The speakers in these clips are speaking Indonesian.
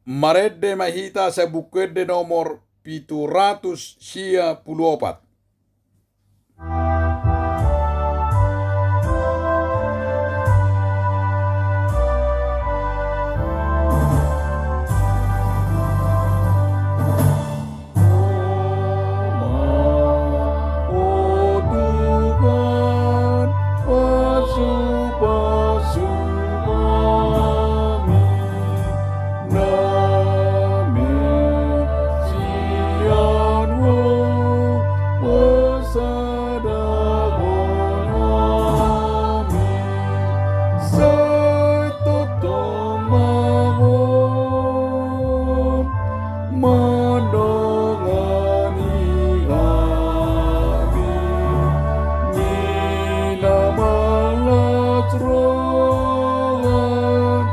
Marede mahita sa bukede nomor 754. Oh Tuhan, basuh-basuh kami, damai sianmu bersadakan kami, setotong bangun menangani kami, nina malas rohan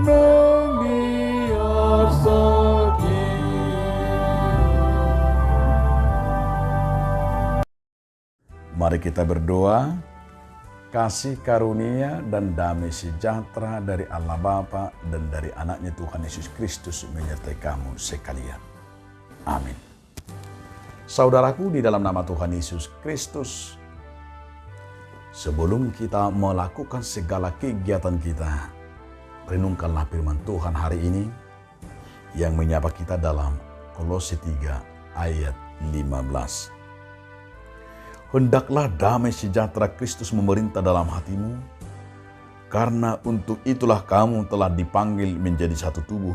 nang biar sakit. Mari kita berdoa. Kasih karunia dan damai sejahtera dari Allah Bapa dan dari anaknya Tuhan Yesus Kristus menyertai kamu sekalian. Amin. Saudaraku, di dalam nama Tuhan Yesus Kristus, sebelum kita melakukan segala kegiatan kita, renungkanlah firman Tuhan hari ini yang menyapa kita dalam Kolose 3 ayat 15. Hendaklah damai sejahtera Kristus memerintah dalam hatimu, karena untuk itulah kamu telah dipanggil menjadi satu tubuh,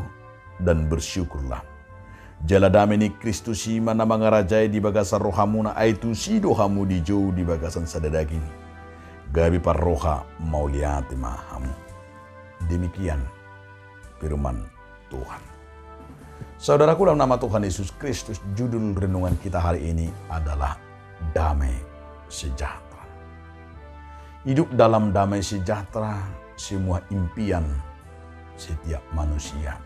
dan bersyukurlah. Jala damai ni Kristus mana mangarajai di bagasan rohamuna aitu si dohamu di jauh di bagasan sadadagini. Gabi parroha mauliati mahamu. Demikian firman Tuhan. Saudaraku, dalam nama Tuhan Yesus Kristus, judul renungan kita hari ini adalah damai sejahtera. Hidup dalam damai sejahtera semua impian setiap manusia.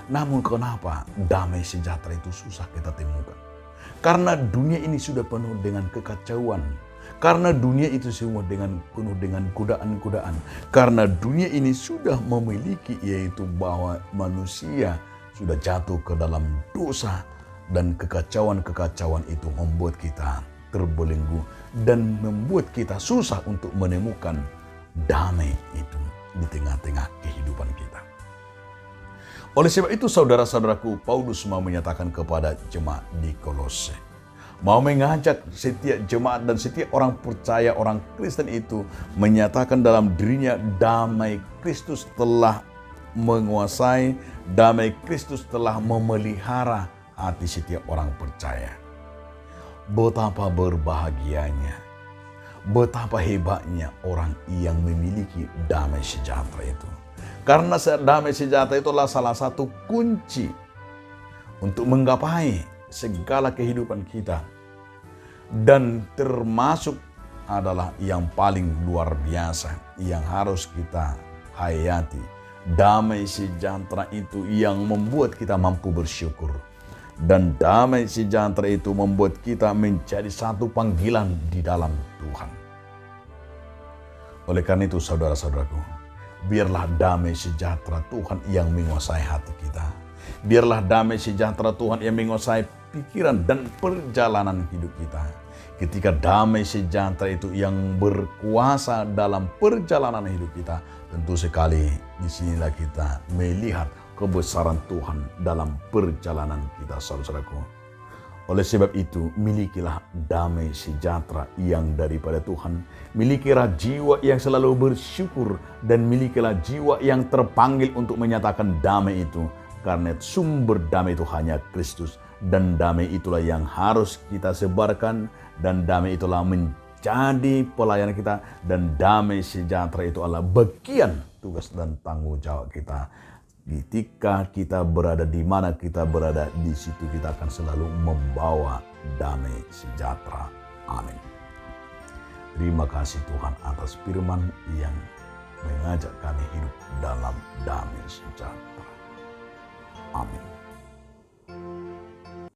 Namun kenapa damai sejahtera itu susah kita temukan? Karena dunia ini sudah penuh dengan kekacauan. Karena dunia itu semua penuh dengan godaan-godaan. Karena dunia ini sudah memiliki, yaitu bahwa manusia sudah jatuh ke dalam dosa. Dan kekacauan-kekacauan itu membuat kita terbelenggu dan membuat kita susah untuk menemukan damai itu di tengah-tengah kehidupan kita. Oleh sebab itu, saudara-saudaraku, Paulus mau menyatakan kepada jemaat di Kolose, mau mengajak setiap jemaat dan setiap orang percaya, orang Kristen itu menyatakan dalam dirinya damai Kristus telah menguasai, damai Kristus telah memelihara hati setiap orang percaya. Betapa berbahagianya, betapa hebatnya orang yang memiliki damai sejahtera itu. Karena damai sejahtera itulah salah satu kunci untuk menggapai segala kehidupan kita. Dan termasuk adalah yang paling luar biasa yang harus kita hayati. Damai sejahtera itu yang membuat kita mampu bersyukur. Dan damai sejahtera itu membuat kita menjadi satu panggilan di dalam Tuhan. Oleh karena itu, saudara-saudaraku, biarlah damai sejahtera Tuhan yang menguasai hati kita. Biarlah damai sejahtera Tuhan yang menguasai pikiran dan perjalanan hidup kita. Ketika damai sejahtera itu yang berkuasa dalam perjalanan hidup kita, tentu sekali disinilah kita melihat kebesaran Tuhan dalam perjalanan kita, saudaraku. Oleh sebab itu, milikilah damai sejahtera yang daripada Tuhan. Milikilah jiwa yang selalu bersyukur dan milikilah jiwa yang terpanggil untuk menyatakan damai itu. Karena sumber damai itu hanya Kristus, dan damai itulah yang harus kita sebarkan, dan damai itulah menjadi pelayanan kita, dan damai sejahtera itu adalah bagian tugas dan tanggung jawab kita. Ketika kita berada di mana kita berada, di situ kita akan selalu membawa damai sejahtera. Amin. Terima kasih Tuhan atas firman yang mengajak kami hidup dalam damai sejahtera. Amin.